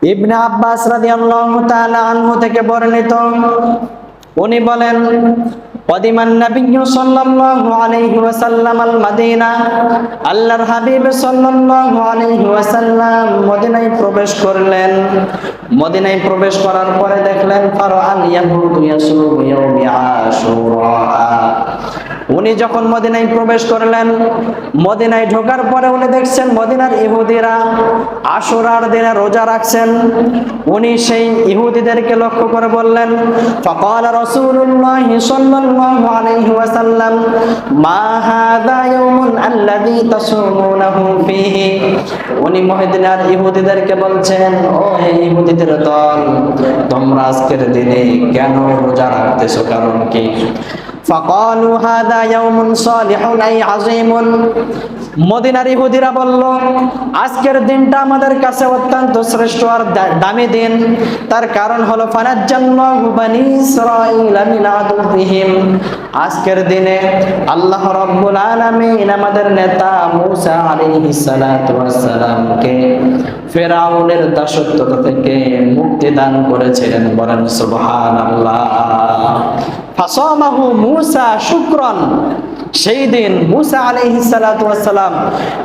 ইবনে আব্বাস রাদিয়াল্লাহু তাআলা আনহু থেকে বর্ণিত, উনি বলেন, কদিমান নবিয়্যু সাল্লাল্লাহু আলাইহি ওয়াসাল্লাম আল মাদিনা, আল্লাহর হাবিব সাল্লাল্লাহু আলাইহি ওয়াসাল্লাম মদিনায় প্রবেশ করলেন। মদিনায় প্রবেশ করার পরে দেখলেন ফারআল ইয়াহুদু ইয়াসুমু ইয়াউমি আশুরা। উনি যখন মদিনায় প্রবেশ করলেন, মদিনায় ঢোকার পরে উনি দেখছেন মদিনার ইহুদিরা আশুরার দিনে রোজা রাখছেন। উনি সেই ইহুদিদেরকে লক্ষ্য করে বললেন, ফাকাল রাসূলুল্লাহ সাল্লাল্লাহু আলাইহি ওয়াসাল্লাম মা হাযা ইয়াউমুন আল্লাযী তাসুমুনাহু ফীহি। উনি মদিনার ইহুদিদেরকে বলছেন, ও হে ইহুদিদের দল, তোমরা আজকের দিনে কেন রোজা রাখতেছো, কারণ কি? ফাকালু হাযা ইয়াউমুন সালিহুন আই আযীমুন। মদিনার ইহুদিরা বলল, আজকের দিনটা আমাদের কাছে অত্যন্ত শ্রেষ্ঠ আর দামি দিন। তার কারণ হলো ফানাজ্জাল্লাহু বানী ইসরাঈলা মিন আদুবিহিম। আজকের দিনে আল্লাহ রাব্বুল আলামিন আমাদের নেতা মূসা আলাইহিস সালাতু ওয়াস সালামকে ফিরআউনের দাসত্ব থেকে মুক্তি দান করেছিলেন। বলেন সুবহানাল্লাহ। ফাসামাহু মূসা শুকরান। সেই দিন মূসা আলাইহিস সালাতু ওয়াস সালাম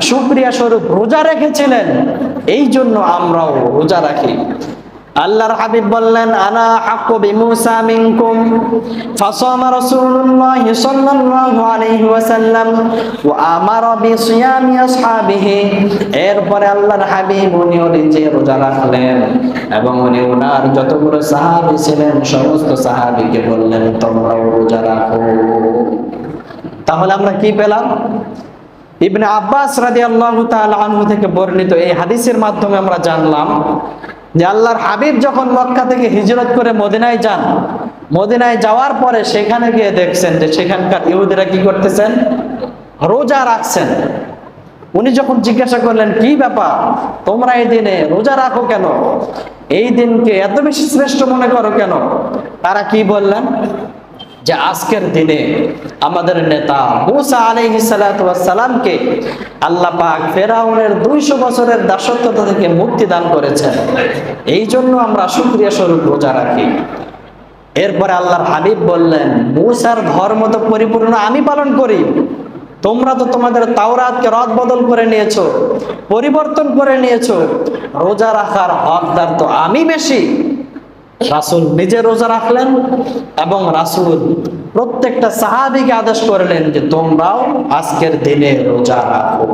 শুকরিয়া স্বরূপ রোজা রেখেছিলেন, এই জন্য আমরাও রোজা রাখি। আল্লাহর হাবিব বললেন, আনা হাক্কু বিমূসা মিনকুম। ফাসামা রাসূলুল্লাহ সাল্লাল্লাহু আলাইহি ওয়াসাল্লাম ওয়া আমারা বিসিয়ামি আসহাবিহি। এরপরে আল্লাহর হাবিব উনিও নিজে রোজা রাখলেন এবং উনি ওনার যতগুলো সাহাবী ছিলেন সমস্ত সাহাবীকে বললেন, তোমরাও রোজা রাখো। তাহলে আমরা কি পেলাম? ইবনে আব্বাস রাদিয়াল্লাহু তাআলা আনহু থেকে বর্ণিত এই হাদিসের মাধ্যমে আমরা জানলাম যে আল্লাহর হাবিব যখন মক্কা থেকে হিজরত করে মদিনায় যান, মদিনায় যাওয়ার পরে সেখানে গিয়ে দেখছেন যে সেখানকার ইহুদিরা কি করতেছেন, রোজা রাখছেন। উনি যখন জিজ্ঞাসা করলেন, কি ব্যাপার, তোমরা এই দিনে রোজা রাখো কেন, এই দিনকে এত বেশি শ্রেষ্ঠ মনে করো কেন? তারা কি বললেন, যে আজকের দিনে আমাদের নেতা মূসা আলাইহিস সালাতু ওয়াস সালামকে আল্লাহ পাক ফিরআউনের 200 বছরের দাসত্ব থেকে মুক্তি দান করেছেন, এই জন্য আমরা শুকরিয়া স্বরূপ রোজা রাখি। এরপরে আল্লাহর হাবিব বললেন, মূসার ধর্ম তো পরিপূর্ণ আমি পালন করি, তোমরা তো তোমাদের তাওরাতকে রদ বদল করে নিয়েছো, পরিবর্তন করে নিয়েছো, রোজা রাখার হকদার তো আমি বেশি। রাসূল নিজে রোজা রাখলেন এবং রাসূল প্রত্যেকটা সাহাবীকে আদেশ করলেন যে তোমরাও আজকের দিনে রোজা রাখো।